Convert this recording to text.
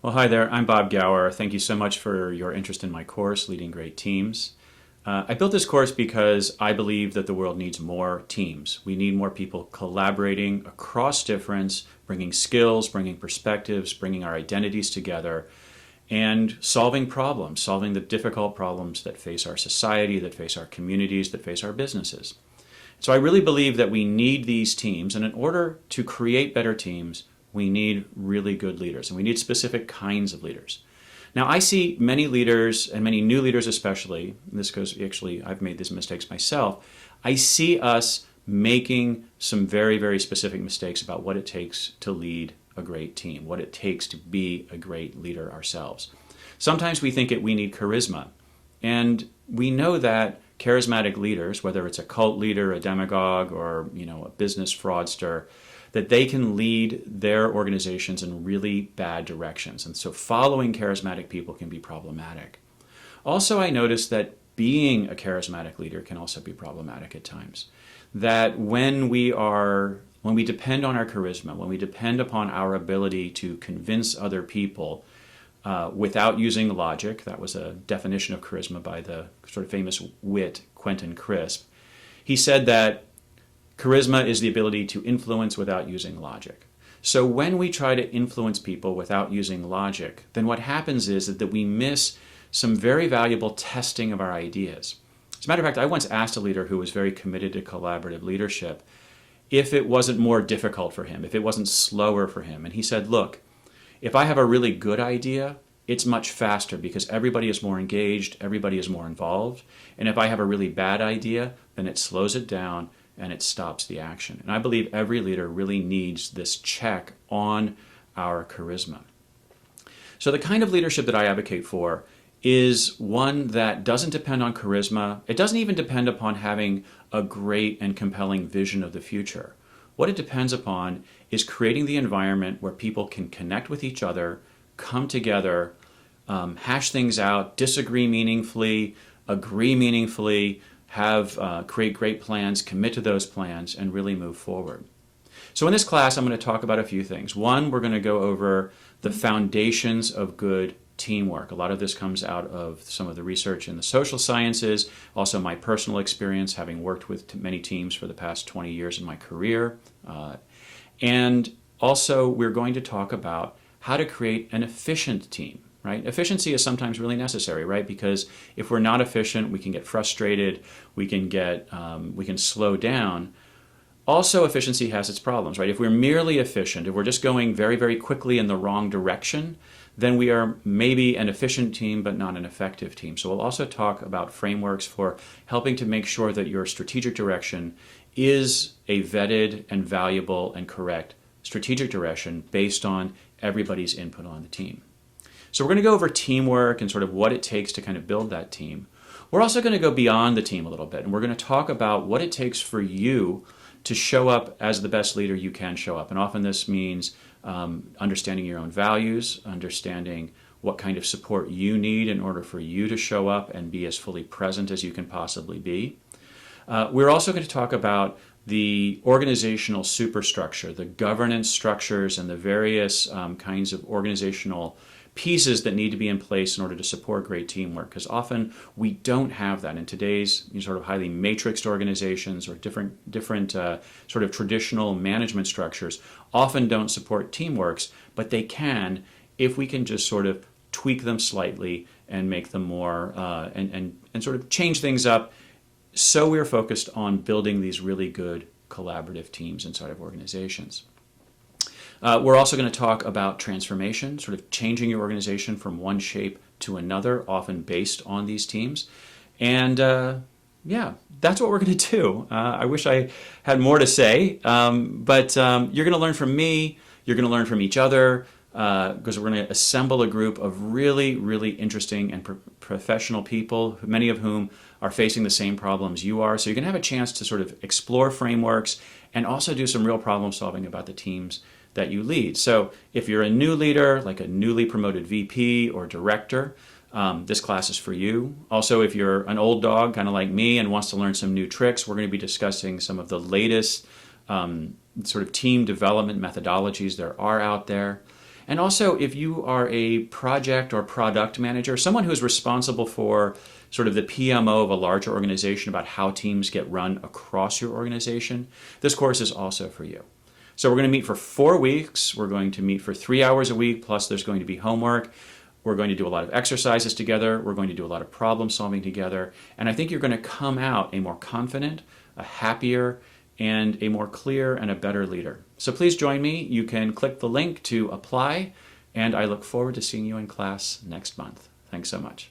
Well, hi there. I'm Bob Gower. Thank you so much for your interest in my course, Leading Great Teams. I built this course because I believe that the world needs more teams. We need more people collaborating across difference, bringing skills, bringing perspectives, bringing our identities together, and solving problems, solving the difficult problems that face our society, that face our communities, that face our businesses. So I really believe that we need these teams, and in order to create better teams, we need really good leaders, and we need specific kinds of leaders. Now, I see many leaders, and many new leaders especially, and this goes, actually, I've made these mistakes myself, I see us making some very, very specific mistakes about what it takes to lead a great team, what it takes to be a great leader ourselves. Sometimes we think we need charisma, and we know that charismatic leaders, whether it's a cult leader, a demagogue, or a business fraudster, that they can lead their organizations in really bad directions. And so following charismatic people can be problematic. Also, I noticed that being a charismatic leader can also be problematic at times. That when we depend on our charisma, when we depend upon our ability to convince other people without using logic, that was a definition of charisma by the sort of famous wit Quentin Crisp. He said that charisma is the ability to influence without using logic. So when we try to influence people without using logic, then what happens is that we miss some very valuable testing of our ideas. As a matter of fact, I once asked a leader who was very committed to collaborative leadership if it wasn't more difficult for him, if it wasn't slower for him. And he said, look, if I have a really good idea, it's much faster because everybody is more engaged, everybody is more involved. And if I have a really bad idea, then it slows it down and it stops the action. And I believe every leader really needs this check on our charisma. So the kind of leadership that I advocate for is one that doesn't depend on charisma. It doesn't even depend upon having a great and compelling vision of the future. What it depends upon is creating the environment where people can connect with each other, come together, hash things out, disagree meaningfully, agree meaningfully, create great plans, commit to those plans, and really move forward. So in this class, I'm going to talk about a few things. One, we're going to go over the foundations of good teamwork. A lot of this comes out of some of the research in the social sciences, also my personal experience having worked with many teams for the past 20 years in my career. And also, we're going to talk about how to create an efficient team. Right? Efficiency is sometimes really necessary, right? Because if we're not efficient, we can get frustrated, we can slow down. Also, efficiency has its problems, right? If we're merely efficient, if we're just going very, very quickly in the wrong direction, then we are maybe an efficient team, but not an effective team. So we'll also talk about frameworks for helping to make sure that your strategic direction is a vetted and valuable and correct strategic direction based on everybody's input on the team. So we're going to go over teamwork and sort of what it takes to kind of build that team. We're also going to go beyond the team a little bit, and we're going to talk about what it takes for you to show up as the best leader you can show up. And often this means understanding your own values, understanding what kind of support you need in order for you to show up and be as fully present as you can possibly be. We're also going to talk about the organizational superstructure, the governance structures, and the various kinds of organizational pieces that need to be in place in order to support great teamwork, because often we don't have that in today's sort of highly matrixed organizations, or different sort of traditional management structures often don't support teamworks, but they can if we can just sort of tweak them slightly and make them more and sort of change things up. So we're focused on building these really good collaborative teams inside of organizations. We're also going to talk about transformation, sort of changing your organization from one shape to another, often based on these teams. And yeah, that's what we're going to do. I wish I had more to say, but you're going to learn from me, you're going to learn from each other, because we're going to assemble a group of really, really interesting and professional people, many of whom are facing the same problems you are. So you're going to have a chance to sort of explore frameworks and also do some real problem solving about the teams that you lead. So if you're a new leader, like a newly promoted VP or director, this class is for you. Also, if you're an old dog, kind of like me, and wants to learn some new tricks, we're going to be discussing some of the latest sort of team development methodologies there are out there. And also, if you are a project or product manager, someone who is responsible for sort of the PMO of a larger organization about how teams get run across your organization, this course is also for you. So we're going to meet for 4 weeks. We're going to meet for 3 hours a week, plus there's going to be homework. We're going to do a lot of exercises together. We're going to do a lot of problem solving together. And I think you're going to come out a more confident, a happier, and a more clear and a better leader. So please join me. You can click the link to apply, and I look forward to seeing you in class next month. Thanks so much.